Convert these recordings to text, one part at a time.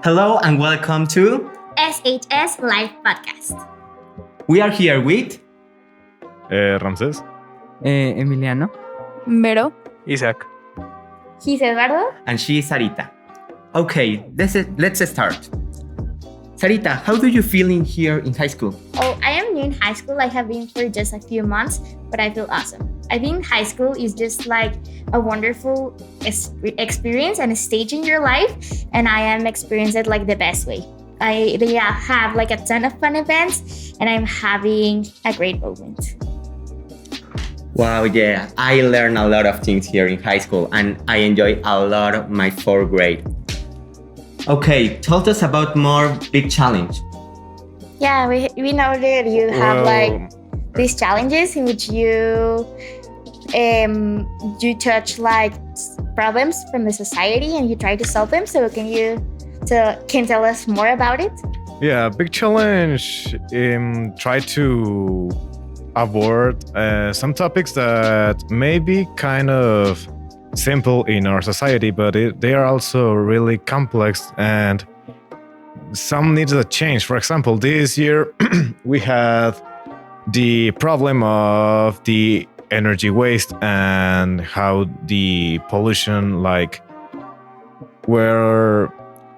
Hello and welcome to SHS Live Podcast. We are here with Ramses. Emiliano. Vero. Isaac. He's Eduardo. and she is Sarita. Okay, let's start. Sarita, how do you feel in here in high school? Oh, I am new in high school. I have been for just a few months, but I feel awesome. I think high school is just like a wonderful experience and a stage in your life, and I am experiencing it like the best way. I have like a ton of fun events, and I'm having a great moment. Wow, yeah, I learned a lot of things here in high school and I enjoy a lot of my fourth grade. Okay, tell us about more big challenge. Yeah, we know that you have like these challenges in which you touch like problems from the society and you try to solve them. So can tell us more about it? Yeah, big challenge. Try to avoid some topics that may be kind of simple in our society, but they are also really complex and some needs a change. For example, this year we had the problem of the energy waste and how the pollution were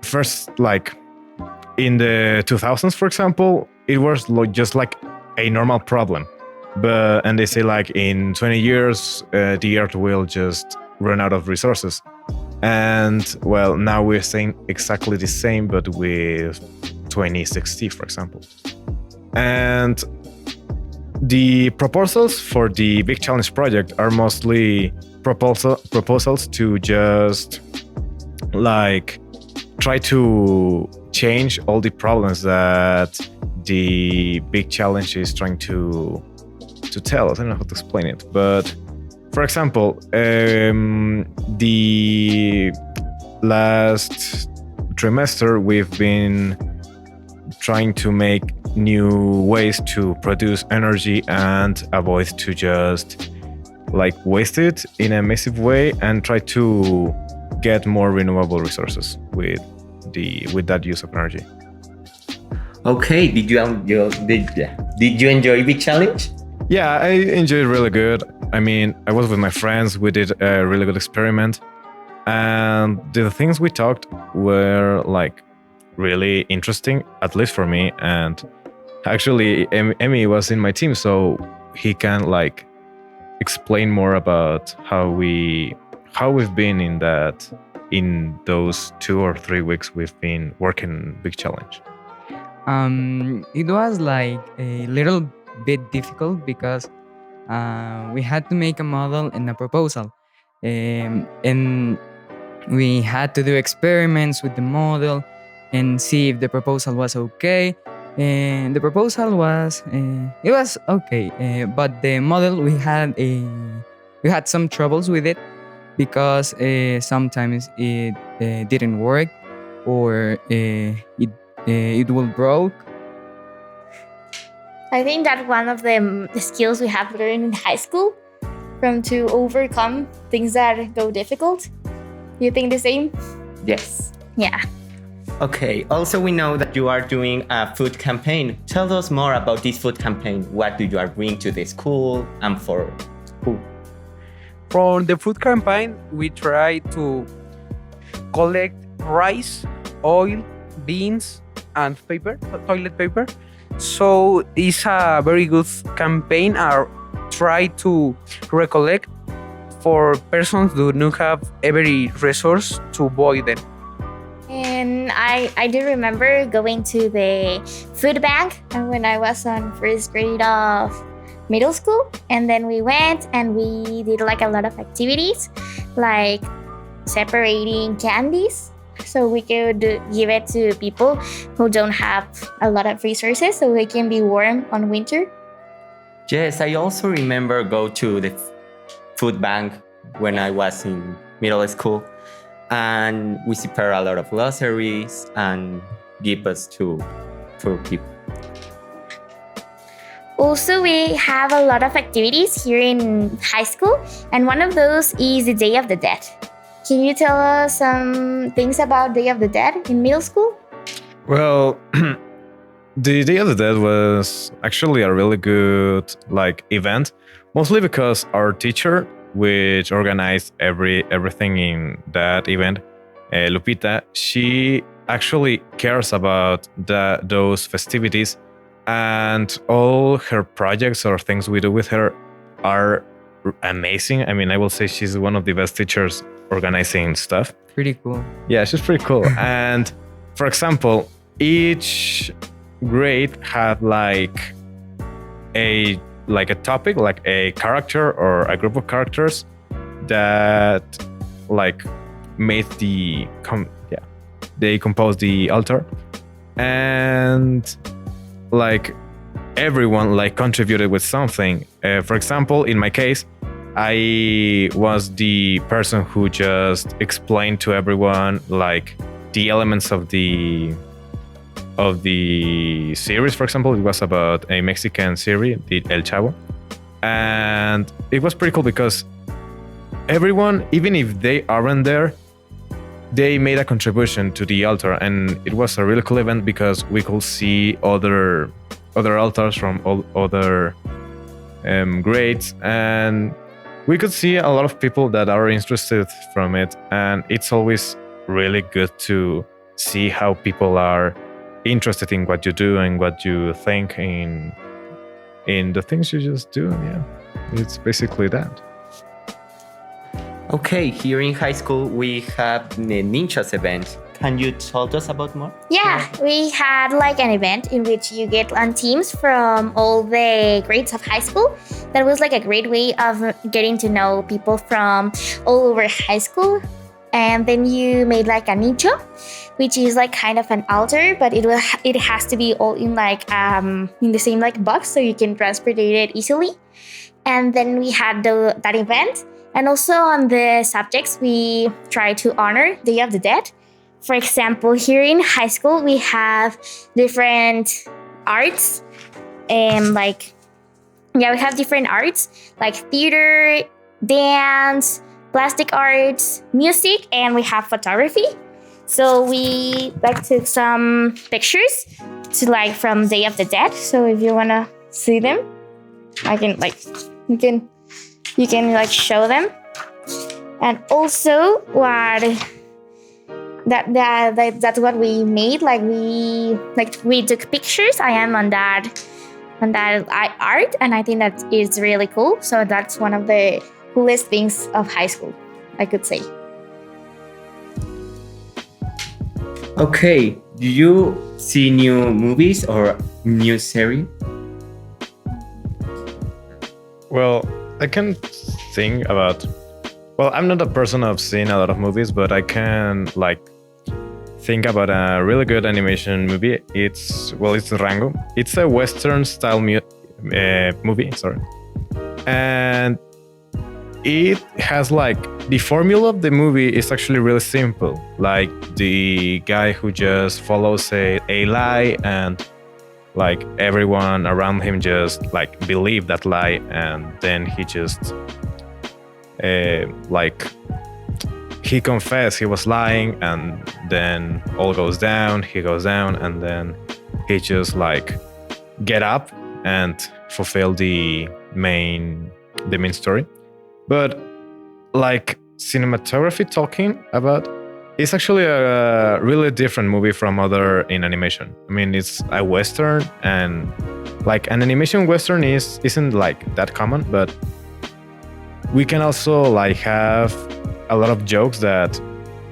first in the 2000s, for example, it was just like a normal problem. And they say in 20 years, the earth will just run out of resources. And well, now we're saying exactly the same, but with 2060, for example. And the proposals for the Big Challenge project are mostly proposals to just try to change all the problems that the Big Challenge is trying to tell us. I don't know how to explain it, but for example, the last trimester we've been trying to make new ways to produce energy and avoid to just waste it in a massive way and try to get more renewable resources with that use of energy. Okay, did you enjoy Big Challenge? Yeah, I enjoyed it really good. I mean, I was with my friends. We did a really good experiment. And the things we talked were really interesting, at least for me. And actually, Emmy was in my team, so he can explain more about how we've been in those 2 or 3 weeks we've been working Big Challenge. It was a little bit difficult because we had to make a model and a proposal, and we had to do experiments with the model and see if the proposal was okay. And the proposal was it was okay, but the model we had some troubles with it because sometimes it didn't work or it will broke. I think that one of the skills we have learned in high school to overcome things that go difficult. You think the same? Yes. Yeah. Okay, also we know that you are doing a food campaign. Tell us more about this food campaign. What do you are bringing to the school and for who? For the food campaign, we try to collect rice, oil, beans, and toilet paper. So it's a very good campaign. Try to recollect for persons who do not have every resource to buy them. And I do remember going to the food bank when I was on first grade of middle school. And then we went and we did a lot of activities, like separating candies. So we could give it to people who don't have a lot of resources so they can be warm on winter. Yes, I also remember go to the food bank when I was in middle school. And we prepare a lot of groceries and give us to people. Also, we have a lot of activities here in high school. And one of those is the Day of the Dead. Can you tell us some things about Day of the Dead in middle school? Well, the Day of the Dead was actually a really good like event, mostly because our teacher, which organized everything in that event, Lupita, she actually cares about those festivities, and all her projects or things we do with her are amazing. I mean, I will say she's one of the best teachers organizing stuff. Pretty cool. Yeah, she's pretty cool. And for example, each grade had like a topic, like a character or a group of characters that like made they composed the altar, and like everyone like contributed with something. For example, in my case, I was the person who just explained to everyone like the elements of the series. For example, it was about a Mexican series, the El Chavo, and it was pretty cool because everyone, even if they aren't there, they made a contribution to the altar, and it was a really cool event because we could see other altars from all other grades, and we could see a lot of people that are interested from it. And it's always really good to see how people are interested in what you do and what you think in the things you just do. Yeah, it's basically that. Okay, here in high school we have the Ninjas event. Can you tell us about more? Yeah, we had like an event in which you get on teams from all the grades of high school. That was like a great way of getting to know people from all over high school. And then you made like a nicho, which is like kind of an altar, but it has to be all in like in the same like box so you can transport it easily. And then we had that event. And also on the subjects, we try to honor the Day of the Dead. For example, here in high school, we have different arts, and we have different arts like theater, dance, plastic arts, music, and we have photography. So we took some pictures from Day of the Dead. So if you wanna see them, I can you can show them. And also that's what we made. We took pictures. I am on that art, and I think that is really cool. So that's one of the coolest things of high school, I could say. Okay, do you see new movies or new series? Well, I can think about. Well, I'm not a person of seeing a lot of movies, but I can think about a really good animation movie. It's Rango. It's a Western style movie. Sorry, and it has the formula of the movie is actually really simple. Like the guy who just follows a lie, and everyone around him just believe that lie, and then he just he confessed he was lying, and then all goes down. He goes down, and then he just get up and fulfill the main story. But cinematography talking about, it's actually a really different movie from other in animation. I mean, it's a Western, and an animation Western isn't that common, but we can also have a lot of jokes that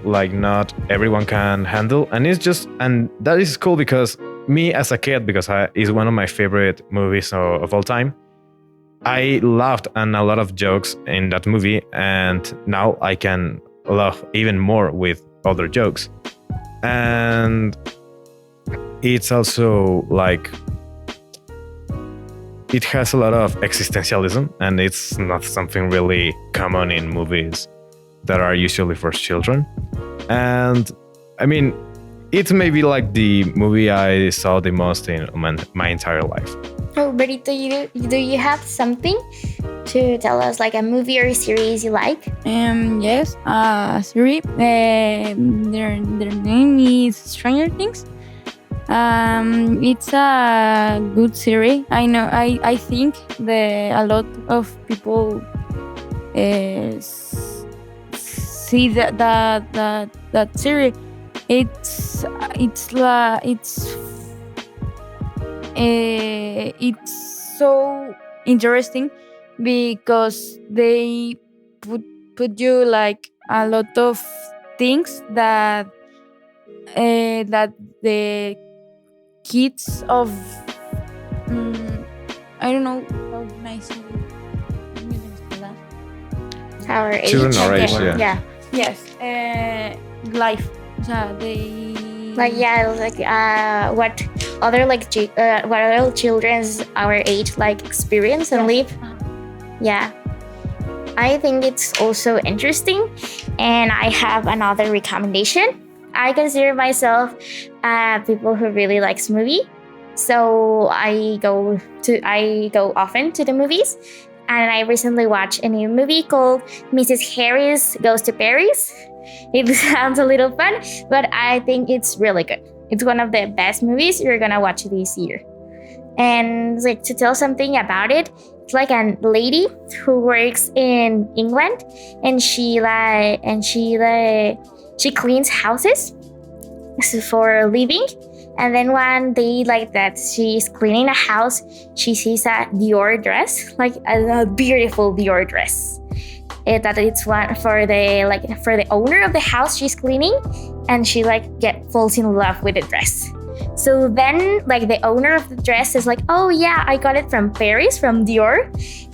not everyone can handle, and that is cool because me as a kid, because it's one of my favorite movies of all time, I laughed at a lot of jokes in that movie, and now I can laugh even more with other jokes. And it's also it has a lot of existentialism, and it's not something really common in movies that are usually for children. And I mean, it's maybe the movie I saw the most in my entire life. Oh, Berito, do you have something to tell us, a movie or a series you like? Yes, series. Their name is Stranger Things. It's a good series. I know. I think a lot of people see that series. It's so interesting because they put you like a lot of things that the kids of I don't know how can I say it. Our age. Children our age, yeah. yeah. Yes, life. So they Like what other what other children's our age like experience and live. Yeah. I think it's also interesting, and I have another recommendation. I consider myself people who really likes movie, so I go often to the movies, and I recently watched a new movie called Mrs. Harris Goes to Paris. It sounds a little fun, but I think it's really good. It's one of the best movies you're gonna watch this year. And like to tell something about it, it's like a lady who works in England, and she cleans houses for a living. And then one day, like that, she's cleaning a house. She sees a Dior dress, like a beautiful Dior dress. That it's one for the owner of the house she's cleaning, and she falls in love with the dress. So then like the owner of the dress is like, oh yeah, I got it from Paris, from Dior.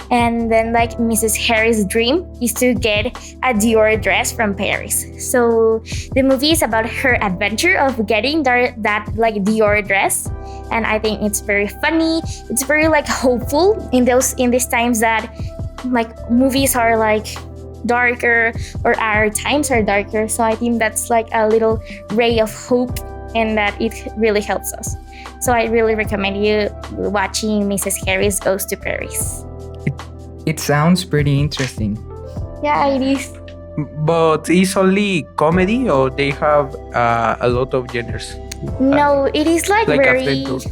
And then like Mrs. Harris' dream is to get a Dior dress from Paris. So the movie is about her adventure of getting that like Dior dress. And I think it's very funny. It's very like hopeful in these times that like movies are like darker, or our times are darker. So I think that's like a little ray of hope, and that it really helps us. So I really recommend you watching Mrs. Harris Goes to Paris. It sounds pretty interesting. Yeah, it is. But it's only comedy, or they have a lot of genres? No, it is like very. adventure.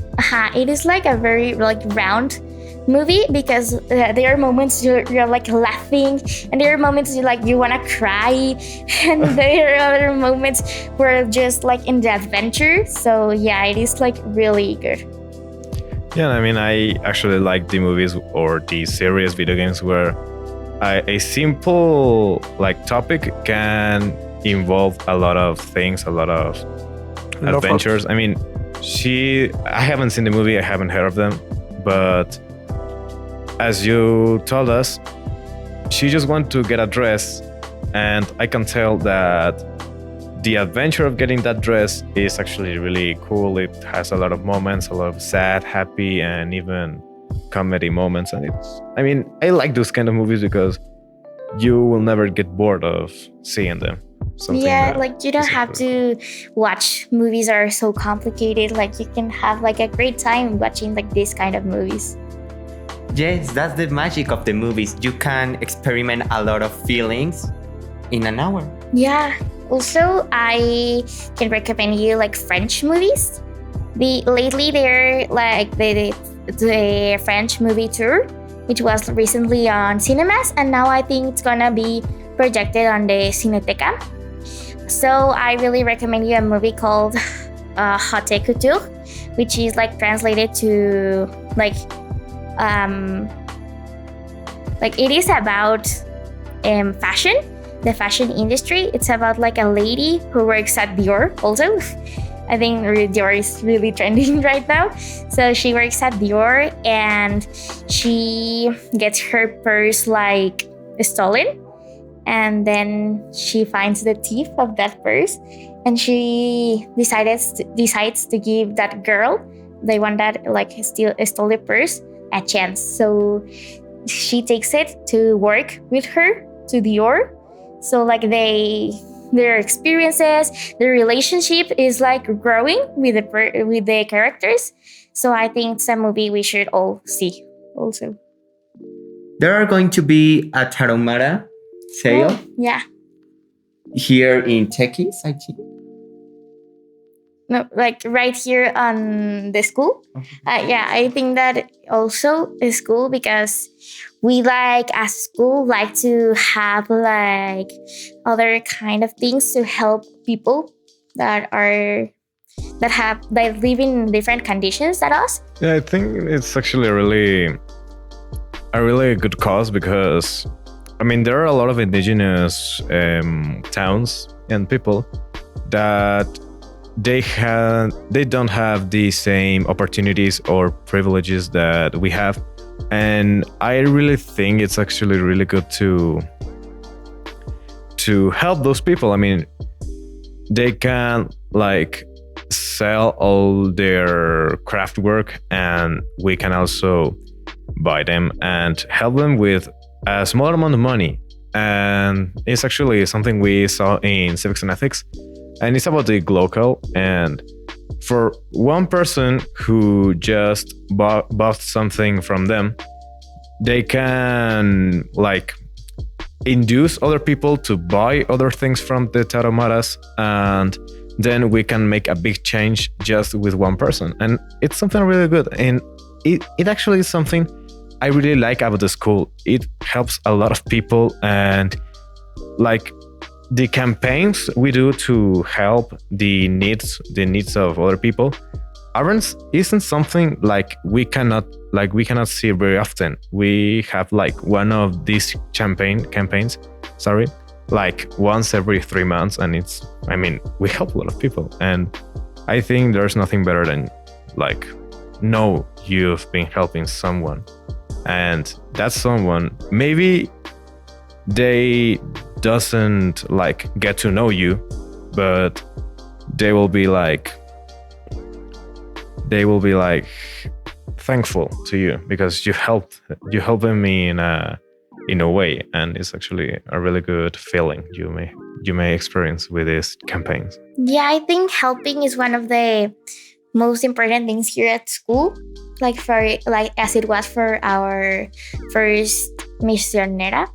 It is like a very like round movie, because there are moments you're like laughing, and there are moments you want to cry, and there are other moments where just like in the adventure. So yeah, it is like really good. Yeah, I mean, I actually like the movies or the series video games where a simple like topic can involve a lot of things, a lot of adventures. I mean, I haven't seen the movie, I haven't heard of them, but as you told us, she just wants to get a dress, and I can tell that the adventure of getting that dress is actually really cool. It has a lot of moments, a lot of sad, happy, and even comedy moments. And I like those kind of movies because you will never get bored of seeing them. Yeah, like you don't have to watch movies that are so complicated. Like you can have like a great time watching like this kind of movies. Yes, that's the magic of the movies. You can experiment a lot of feelings in an hour. Yeah. Also, I can recommend you like French movies. Lately they're like the French movie tour, which was recently on cinemas, and now I think it's gonna be projected on the Cineteca. So I really recommend you a movie called Haute Couture, which is like translated to like it is about fashion, the fashion industry. It's about like a lady who works at Dior also. I think Dior is really trending right now. So she works at Dior, and she gets her purse like stolen, and then she finds the thief of that purse, and she decides to give that girl, the one that like stole the purse, a chance. So she takes it to work with her to Dior. So like their experiences, their relationship is like growing with the characters. So I think it's a movie we should all see also. There are going to be a Tarahumara sale Yeah. here in Tequis, I think. no, like right here on the school. Yeah, I think that also is cool because we like as school like to have like other kind of things to help people that are that live in different conditions than us. Yeah, I think it's actually a really good cause because I mean there are a lot of indigenous towns and people that they don't have the same opportunities or privileges that we have, and I really think it's actually really good to help those people. I mean, they can like sell all their craft work and we can also buy them and help them with a small amount of money. And it's actually something we saw in civics and ethics, and it's about the local. And for one person who just bought something from them, they can like induce other people to buy other things from the Tarahumaras, and then we can make a big change just with one person. And it's something really good, and it actually is something I really like about the school. It helps a lot of people, and like the campaigns we do to help the needs of other people isn't something like we cannot see very often. We have like one of these campaigns, like once every 3 months, and we help a lot of people, and I think there's nothing better than like know you've been helping someone, and that someone maybe they doesn't like get to know you, but they will be like thankful to you because you helped them in a way, and it's actually a really good feeling you may experience with these campaigns. Yeah, I think helping is one of the most important things here at school. Like as it was for our first missioner,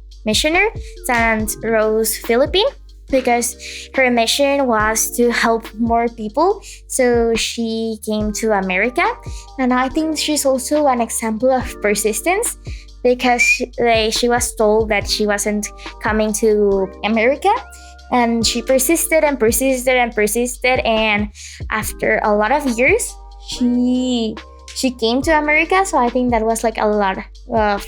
Saint Rose Philippine, because her mission was to help more people. So she came to America, and I think she's also an example of persistence because she was told that she wasn't coming to America, and she persisted and persisted and persisted, and after a lot of years, she came to America. So I think that was like a lot of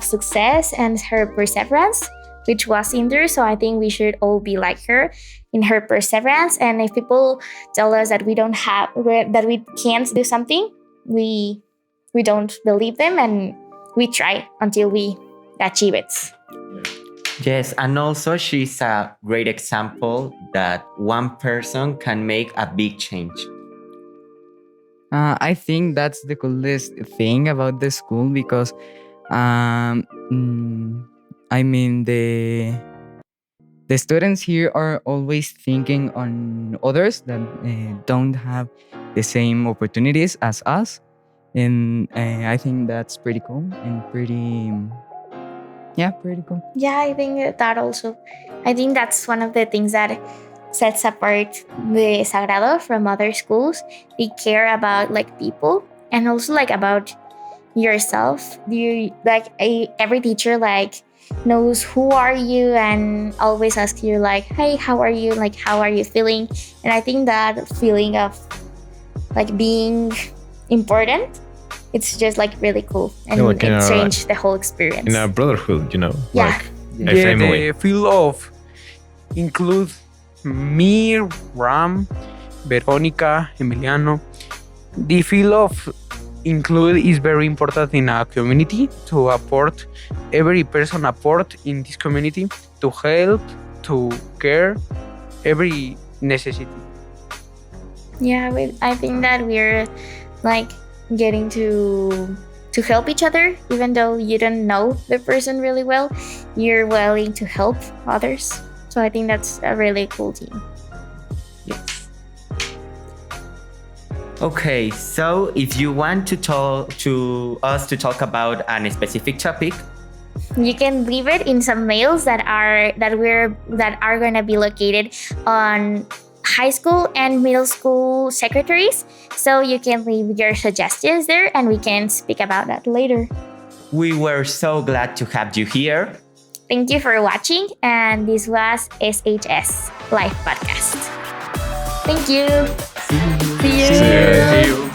success and her perseverance, which was in there. So I think we should all be like her in her perseverance. And if people tell us that we can't do something, we don't believe them, and we try until we achieve it. Yes, and also she's a great example that one person can make a big change. I think that's the coolest thing about the school because, the students here are always thinking on others that don't have the same opportunities as us, and I think that's pretty cool and pretty cool. Yeah, I think that also. I think that's one of the things that sets apart the Sagrado from other schools. They care about like people and also like about yourself. Every teacher like knows who are you and always asks you like, hey, how are you? Like, how are you feeling? And I think that feeling of like being important, it's just like really cool, and it changed the whole experience. In a brotherhood, Yeah. like a family. The feel of include me, Ram, Veronica, Emiliano. The feel of include is very important in a community to apport every person apport in this community to help, to care, every necessity. Yeah, I think that we're like getting to help each other, even though you don't know the person really well, you're willing to help others. So I think that's a really cool team. Yes. Okay, so if you want to talk about a specific topic, you can leave it in some mails that are going to be located on high school and middle school secretaries. So you can leave your suggestions there and we can speak about that later. We were so glad to have you here. Thank you for watching. And this was SHS Live Podcast. Thank you. See you. See you. See you. See you.